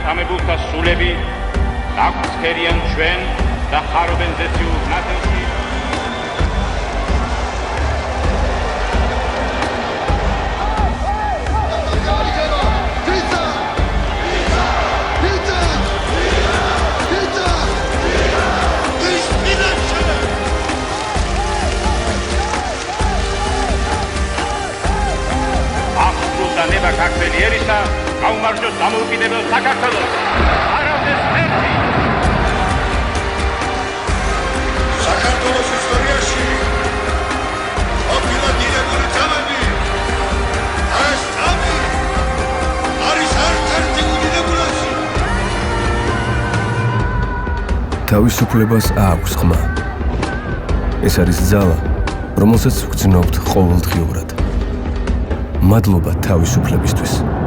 დასამებულთა სულები დაგვცქერიან ჩვენ და ხარობენ ზეციურ ნათელში. ნება ქართველი ერისა გაუმარჯოს დამოუკიდებელ საქართველოს. არავდეს ერთი. საქართველოს ისტორიაში ყოფილა დიდებული ძალები. ეს წამი არის ერთ-ერთი უდიდებულესი. თავისუფლებას აქვს ხმა. ეს არის ძალა, რომელსაც ვგრძნობთ ყოველდღიურად. მადლობა თავისუფლებისთვის.